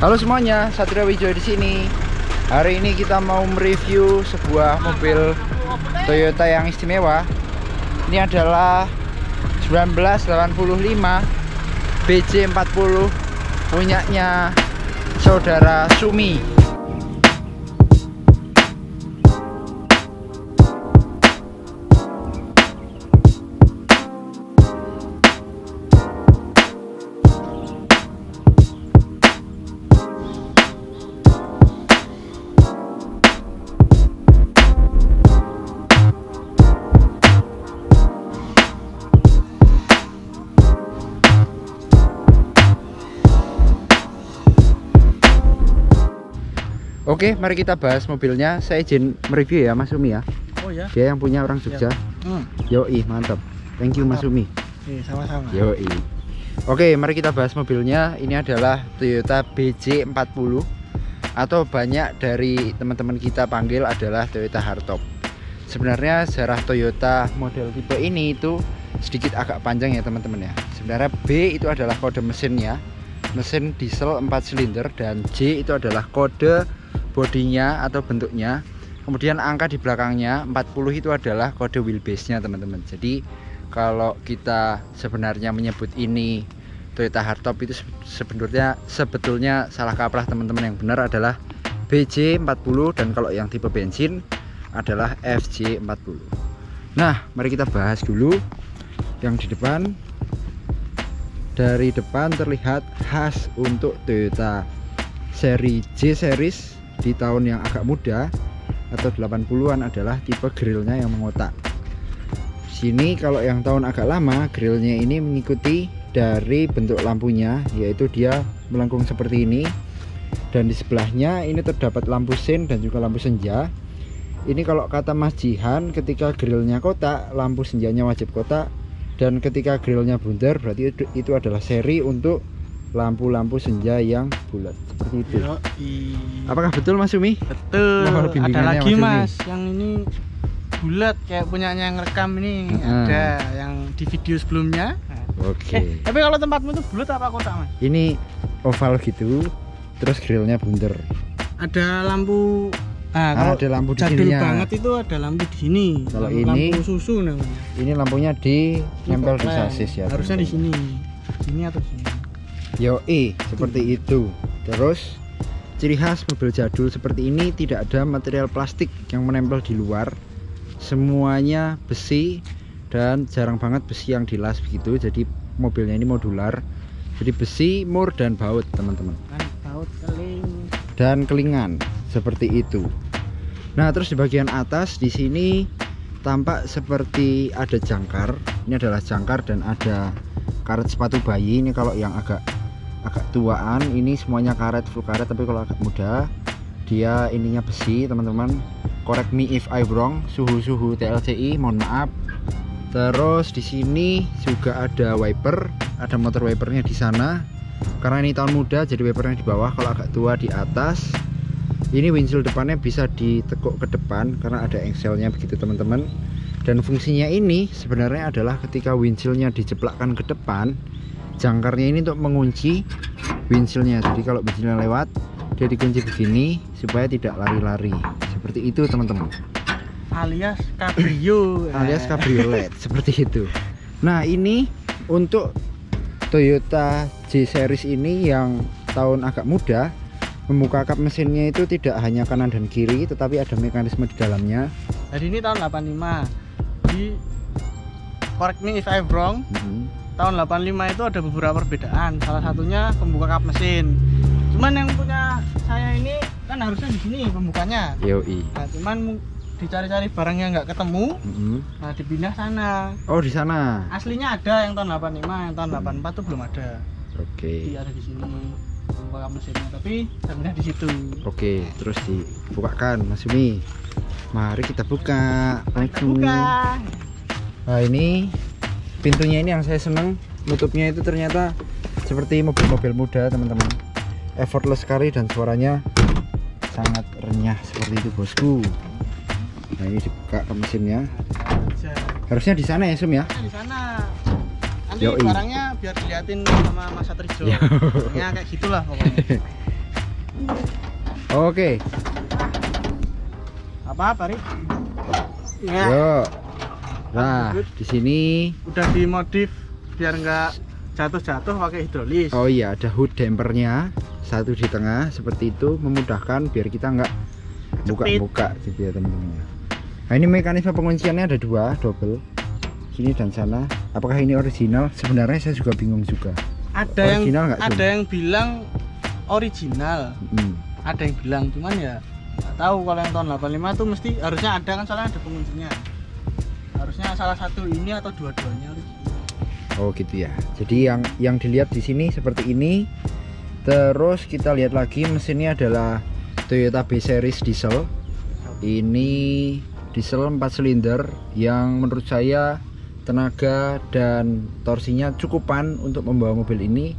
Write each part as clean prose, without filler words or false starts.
Halo semuanya, Satria Wijaya di sini. Hari ini kita mau mereview sebuah mobil Toyota yang istimewa. Ini adalah 1985 BJ40 punyanya saudara Sumi. Oke, mari kita bahas mobilnya. Saya izin mereview ya, Mas Sumi ya. Oh ya. Dia yang punya orang Jogja. Ya. Yoi, mantap. Thank you Mas Sumi. Sama-sama. Yoi. Oke, mari kita bahas mobilnya. Ini adalah Toyota BJ40 atau banyak dari teman-teman kita panggil adalah Toyota Hardtop. Sebenarnya sejarah Toyota model tipe ini itu sedikit agak panjang ya teman-teman ya. Sebenarnya B itu adalah kode mesinnya, mesin diesel 4 silinder, dan J itu adalah kode bodinya atau bentuknya. Kemudian angka di belakangnya 40 itu adalah kode wheelbase nya teman-teman. Jadi kalau kita sebenarnya menyebut ini Toyota Hardtop itu sebetulnya salah kaprah teman-teman. Yang benar adalah BJ40, dan kalau yang tipe bensin adalah FJ40. Nah, mari kita bahas dulu yang di depan. Dari depan terlihat khas untuk Toyota seri J series di tahun yang agak muda atau 80-an adalah tipe grillnya yang mengotak. Sini kalau yang tahun agak lama, grillnya ini mengikuti dari bentuk lampunya, yaitu dia melengkung seperti ini, dan di sebelahnya ini terdapat lampu sein dan juga lampu senja. Ini kalau kata Mas Jihan, ketika grillnya kotak, lampu senjanya wajib kotak, dan ketika grillnya bundar berarti itu adalah seri untuk lampu-lampu senja yang bulat seperti itu. Apakah betul Mas Sumi? Betul. Ada lagi Mas, yang ini bulat kayak punyanya yang rekam ini. Ada yang di video sebelumnya. Oke. Tapi kalau tempatmu itu bulat apa kotak Mas? Ini oval gitu, terus grillnya bundar. Ada lampu. Kalau ada lampu di jadul sininya. banget itu ada lampu di sini. Kalau ini lampu susu namanya. Ini lampunya di nempel di sasis ya. Harusnya di sini. Sini atau sini. Yoi, seperti itu. Terus ciri khas mobil jadul seperti ini tidak ada material plastik yang menempel di luar. Semuanya besi, dan jarang banget besi yang dilas begitu. Jadi mobilnya ini modular. Jadi besi, mur, dan baut teman-teman. Baut, keling, dan kelingan seperti itu. Nah, terus di bagian atas di sini tampak seperti ada jangkar. Ini adalah jangkar dan ada karet sepatu bayi. Ini kalau yang agak tuaan ini semuanya karet, full karet. Tapi kalau agak muda dia ininya besi teman-teman. Correct me if I wrong. Suhu TLCI, mohon maaf. Terus di sini juga ada wiper, ada motor wipernya di sana. Karena ini tahun muda jadi wipernya di bawah, kalau agak tua di atas. Ini windshield depannya bisa ditekuk ke depan karena ada engselnya begitu teman-teman. Dan fungsinya ini sebenarnya adalah ketika windshieldnya dijeplakkan ke depan, jangkarnya ini untuk mengunci windshieldnya. Jadi kalau windshieldnya lewat, dia dikunci begini supaya tidak lari-lari. Seperti itu teman-teman. Alias cabrio. Alias cabriolet seperti itu. Nah, ini untuk Toyota J series ini yang tahun agak muda, membuka kap mesinnya itu tidak hanya kanan dan kiri, tetapi ada mekanisme di dalamnya. Jadi ini tahun 85. Di correct me if I'm wrong. Tahun 85 itu ada beberapa perbedaan. Salah satunya pembuka kap mesin. Cuman yang punya saya ini kan harusnya di sini pembukanya. Yoi. Nah, cuman dicari-cari barangnya nggak ketemu, nah dipindah sana. Oh, di sana. Aslinya ada yang tahun 85, yang tahun 84 tuh belum ada. Oke. Jadi ada di sini pembuka mesinnya, tapi saya pindah di situ. Oke, terus dibukakan Mas Umi. Mari kita buka. Kita buka. Nah, ini pintunya ini yang saya seneng, nutupnya itu ternyata seperti mobil-mobil muda, teman-teman. Effortless sekali dan suaranya sangat renyah seperti itu, bosku. Nah, ini dibuka ke mesinnya. Harusnya di sana ya, Sum ya? Di sana. Nanti barangnya biar diliatin sama Mas Satrijo. Ya kayak gitulah pokoknya. Oke. Apa, Rik? Ya. Yuk. Nah, di sini udah dimodif biar nggak jatuh-jatuh pakai hidrolis. Oh iya, ada hood dampernya satu di tengah seperti itu, memudahkan biar kita nggak buka-buka gitu ya, teman-teman. Nah, ini mekanisme pengunciannya ada dua, double, sini dan sana. Apakah ini original? Sebenarnya saya juga bingung juga. Ada original yang bilang original, ada yang bilang, cuman ya nggak tahu. Kalau yang tahun 85 tuh mesti harusnya ada kan, soalnya ada penguncinya. Harusnya salah satu ini atau dua-duanya original. Oh gitu ya. Jadi yang dilihat di sini seperti ini. Terus kita lihat lagi, mesinnya adalah Toyota B series diesel. Ini diesel 4 silinder yang menurut saya tenaga dan torsinya cukupan untuk membawa mobil ini.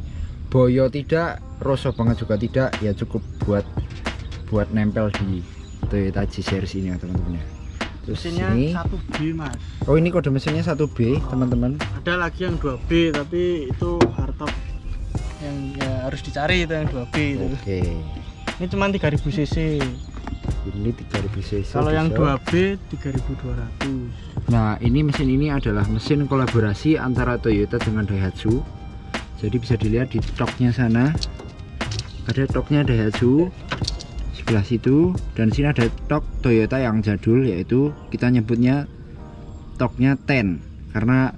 Boyo tidak, rosok banget juga tidak, ya cukup buat nempel di Toyota G series ini ya, teman-teman ya. Terus mesinnya ini 1B, Mas. Oh, ini kode mesinnya 1B, teman-teman. Ada lagi yang 2B, tapi itu hardtop yang ya harus dicari, itu yang 2B itu. Oke. Ini cuma 3000 cc. Ini 3000 cc. Kalau yang 2B 3200. Nah, ini mesin ini adalah mesin kolaborasi antara Toyota dengan Daihatsu. Jadi bisa dilihat di toknya sana. Ada toknya Daihatsu sebelah situ, dan sini ada tok Toyota yang jadul, yaitu kita nyebutnya toknya 10 karena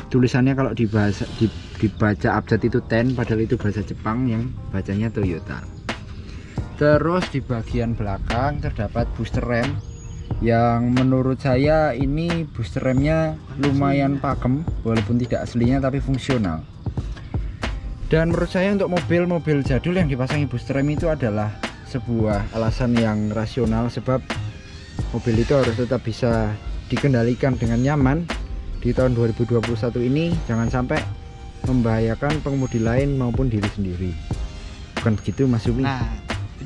tulisannya kalau dibaca abjad itu 10, padahal itu bahasa Jepang yang bacanya Toyota. Terus di bagian belakang terdapat booster rem yang menurut saya ini booster remnya lumayan pakem, walaupun tidak aslinya tapi fungsional. Dan menurut saya untuk mobil-mobil jadul yang dipasangi booster rem itu adalah sebuah alasan yang rasional, sebab mobil itu harus tetap bisa dikendalikan dengan nyaman. Di tahun 2021 ini jangan sampai membahayakan pengemudi lain maupun diri sendiri. Bukan begitu, Mas Umi? Nah,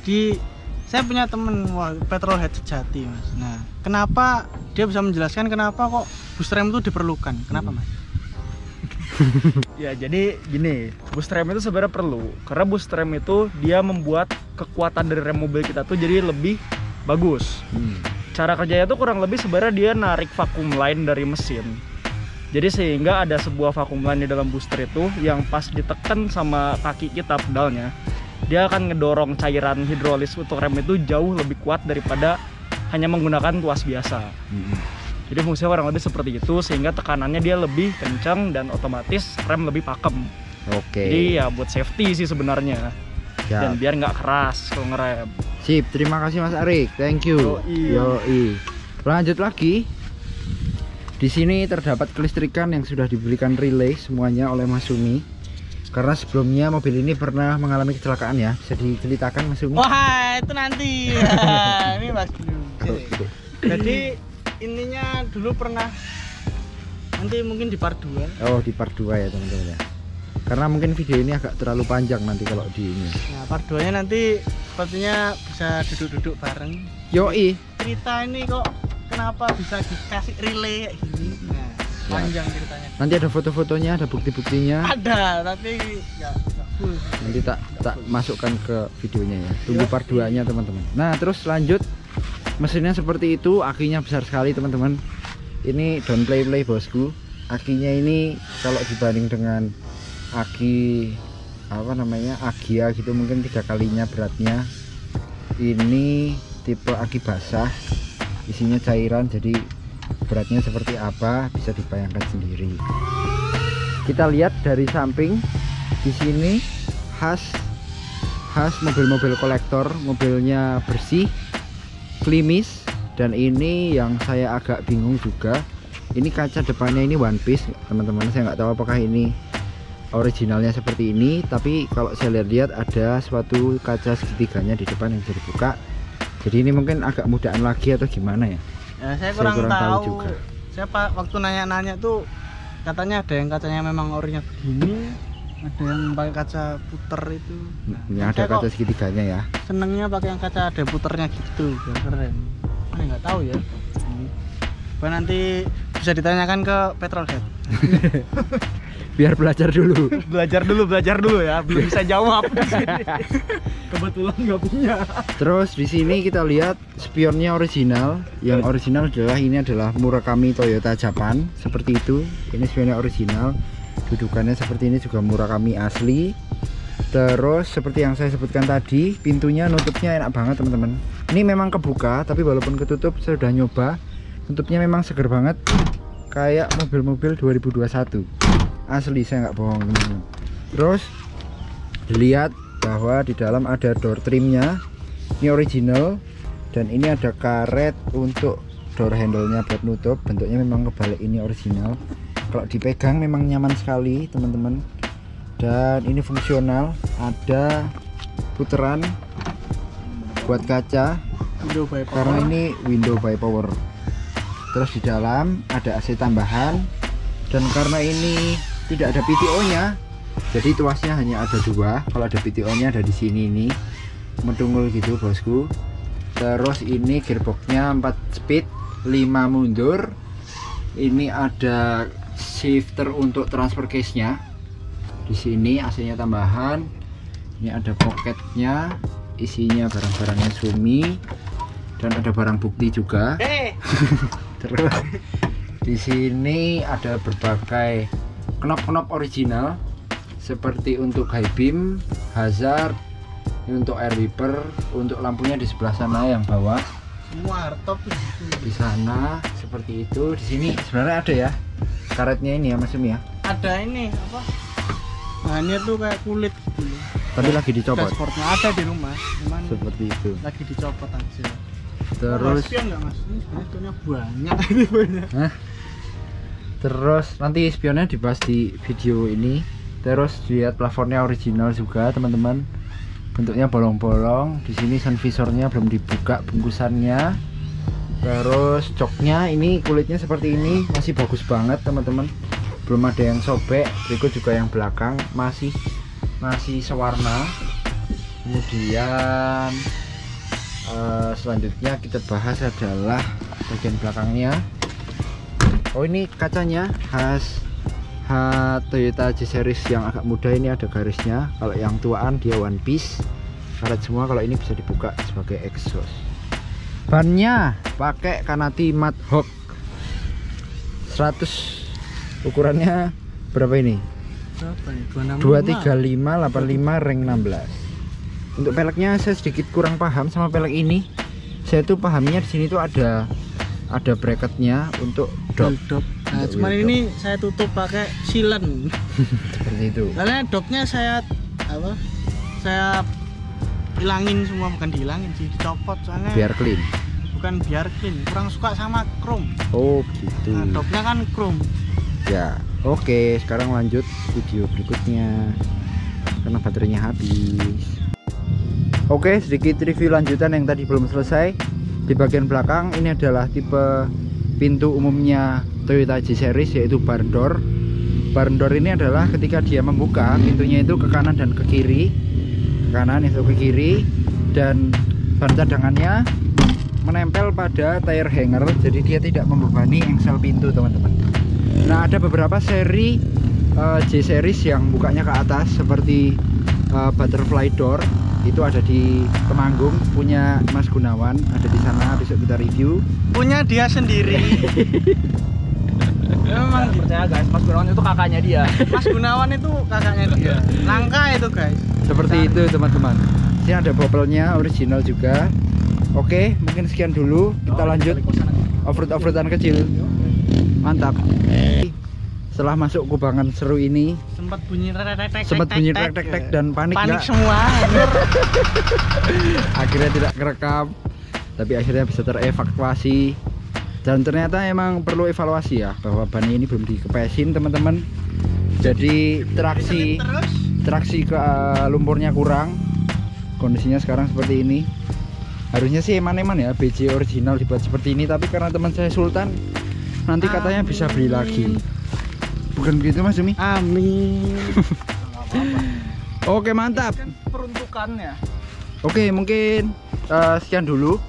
jadi saya punya temen petrolhead sejati, Mas. Nah, kenapa dia bisa menjelaskan kenapa kok booster rem itu diperlukan? Kenapa, Mas? Ya, jadi gini, booster rem itu sebenarnya perlu, karena booster rem itu dia membuat kekuatan dari rem mobil kita tuh jadi lebih bagus. Cara kerjanya tuh kurang lebih sebenarnya dia narik vakum line dari mesin. Jadi sehingga ada sebuah vakum line di dalam booster itu yang pas ditekan sama kaki kita pedalnya, dia akan ngedorong cairan hidrolis untuk rem itu jauh lebih kuat daripada hanya menggunakan tuas biasa. Jadi fungsinya kurang lebih seperti itu, sehingga tekanannya dia lebih kencang dan otomatis rem lebih pakem. Oke. Jadi ya buat safety sih sebenarnya. Dan biar nggak keras kalau ngerem. Sip, terima kasih Mas Arik, thank you. Yoi. Lanjut lagi. Di sini terdapat kelistrikan yang sudah dibelikan relay semuanya oleh Mas Umi. Karena sebelumnya mobil ini pernah mengalami kecelakaan ya. Bisa diceritakan Mas Umi? Wah, itu nanti. Ini Mas. Jadi ininya dulu pernah, nanti mungkin di part 2. Oh, di part 2 ya teman-teman ya. Karena mungkin video ini agak terlalu panjang nanti kalau di ini. Nah, part 2 nya nanti sepertinya bisa duduk-duduk bareng. Yoi. Cerita ini kok kenapa bisa dikasih relay kayak gini. Nah, panjang ceritanya. Nanti ada foto-fotonya, ada bukti-buktinya. Ada, tapi ya full. Nanti tak masukkan ke videonya ya. Tunggu part 2-nya teman-teman. Nah, terus lanjut. Mesinnya seperti itu, akinya besar sekali teman-teman. Ini don't play bosku. Akinya ini kalau dibanding dengan aki Agia gitu mungkin 3 kalinya beratnya. Ini tipe aki basah, isinya cairan, jadi beratnya seperti apa bisa dibayangkan sendiri. Kita lihat dari samping, di sini khas mobil-mobil kolektor, mobilnya bersih, klimis, Dan ini yang saya agak bingung juga, ini kaca depannya ini one piece teman-teman. Saya nggak tahu apakah ini originalnya seperti ini, tapi kalau saya lihat ada suatu kaca segitiganya di depan yang bisa dibuka. Jadi ini mungkin agak mudahan lagi atau gimana ya? Ya, saya kurang tahu juga. Saya waktu nanya-nanya tuh katanya ada yang kacanya memang orinya begini, ada yang pakai kaca puter itu. Ini ada kaca segitiganya ya. Senengnya pakai yang kaca ada puternya gitu, biar keren. Mana nggak tahu ya. Nanti bisa ditanyakan ke Petrolhead. Biar belajar dulu. belajar dulu ya, belum bisa jawab di sini. Kebetulan nggak punya. Terus di sini kita lihat spionnya original. Yang original adalah ini adalah Murakami Toyota Japan, seperti itu. Ini spionnya original. Dudukannya seperti ini juga Murakami asli. Terus seperti yang saya sebutkan tadi, pintunya nutupnya enak banget teman-teman. Ini memang kebuka, tapi walaupun ketutup saya sudah nyoba, nutupnya memang seger banget, kayak mobil-mobil 2021. Asli, saya nggak bohong teman-teman. Terus dilihat bahwa di dalam ada door trimnya, ini original, dan ini ada karet untuk door handle-nya buat nutup. Bentuknya memang kebalik, ini original. Kalau dipegang memang nyaman sekali teman-teman. Dan ini fungsional, ada puteran buat kaca, Window by power. karena ini window by power. Terus di dalam ada AC tambahan, dan karena ini tidak ada PTO-nya, jadi tuasnya hanya ada 2. Kalau ada PTO-nya ada di sini nih, mendungul gitu bosku. Terus ini gearboxnya 4 speed, 5 mundur. Ini ada shifter untuk transfer case-nya. Di sini AC-nya tambahan. Ini ada pocketnya, isinya barang-barangnya Sumi, dan ada barang bukti juga. Terus di sini ada berbagai knop-knop original, seperti untuk high beam, hazard, ini untuk air wiper, untuk lampunya di sebelah sana yang bawah. Semua hardtop tuh gitu. Di sana seperti itu. Di sini sebenarnya ada ya karetnya ini ya Mas Umi ya. Ada ini apa? Bahannya tuh kayak kulit gitu loh. Tapi lagi dicopot. Dashboardnya ada di rumah, cuman Seperti itu. lagi dicopot aja. Terus spion nggak mas? Ini sebenarnya spionnya banyak. Ini banyak. Hah? Terus nanti spionnya dibahas di video ini. Terus lihat plafonnya original juga teman-teman. Bentuknya bolong-bolong. Di sini sun visornya belum dibuka bungkusannya. Terus joknya ini kulitnya seperti ini, masih bagus banget teman-teman. Belum ada yang sobek. Berikut juga yang belakang masih sewarna. Kemudian selanjutnya kita bahas adalah bagian belakangnya. Oh, ini kacanya khas Toyota G-Series yang agak muda, ini ada garisnya. Kalau yang tuaan dia one piece, karet semua. Kalau ini bisa dibuka sebagai exhaust. Bannya pakai Kanati Madhawk 100, ukurannya berapa ini? Berapa nih? 235 85 ring 16. Untuk peleknya saya sedikit kurang paham sama pelek ini. Saya tuh pahamnya di sini tuh ada bracketnya untuk dop. Nah, Untuk cuman wheel ini saya tutup pakai silen. seperti itu. Karena dopnya saya hilangin semua, bukan dihilangin sih, dicopot soalnya. Biar clean. Bukan biar clean, kurang suka sama chrome. Oh gitu. Nah, dopnya kan chrome. Ya, oke, sekarang lanjut video berikutnya karena baterainya habis. Oke, sedikit review lanjutan yang tadi belum selesai. Di bagian belakang ini adalah tipe pintu umumnya Toyota G-Series, yaitu barn door. Barn door ini adalah ketika dia membuka pintunya itu ke kanan dan ke kiri. Ke kanan itu ke kiri, dan ban cadangannya menempel pada tire hanger, jadi dia tidak membebani engsel pintu teman-teman. Nah, ada beberapa seri G-Series yang bukanya ke atas seperti butterfly door. Itu ada di Temanggung, punya Mas Gunawan, ada di sana, besok kita review. Punya dia sendiri. Memang Percaya guys, Mas Gunawan itu kakaknya dia. Mas Gunawan itu kakaknya dia. Langka itu guys. Seperti itu teman-teman. Sini ada bobelnya original juga. Oke, mungkin sekian dulu. Kita lanjut offroad-offroadan kecil. Mantap. Setelah masuk kubangan seru ini, Sempat bunyi tek dan panik panik nggak? semua. Akhirnya tidak kerekam. tapi akhirnya bisa terevakuasi. Dan ternyata emang perlu evaluasi ya, bahwa ban ini belum dikepesin teman-teman. Jadi traksi ke lumpurnya kurang. Kondisinya sekarang seperti ini. Harusnya sih eman-eman ya, BJ original dibuat seperti ini, tapi karena teman saya Sultan nanti katanya bisa beli lagi. Bukan begitu Mas Jumi? Amin. Oke, mantap. Kan peruntukannya. Oke, mungkin sekian dulu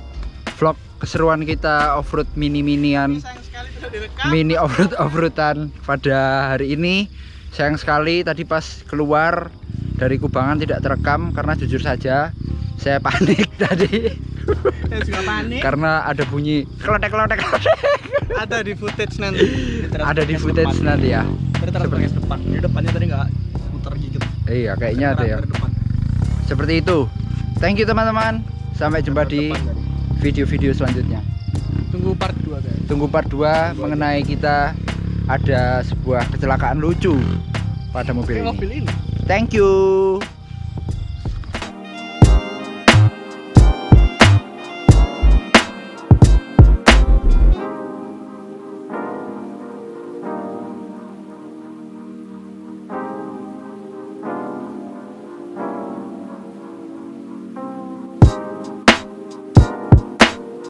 vlog keseruan kita offroad mini-minian, Sayang sekali tidak direkam. mini offroadan pada hari ini. Sayang sekali tadi pas keluar dari Kubangan tidak terekam karena jujur saja saya panik tadi. Saya juga panik. Karena ada bunyi klotek. Ada di footage nanti. Ada di footage nanti ya. Seperti depan. Di depannya tadi nggak muter gigit. Iya, kayaknya ada ya. Dari depan. Seperti itu. Thank you teman-teman. Sampai jumpa di video-video selanjutnya. Tunggu part 2 guys. Tunggu part 2 mengenai kita ada sebuah kecelakaan lucu pada mobil Mobil ini. ini. Thank you.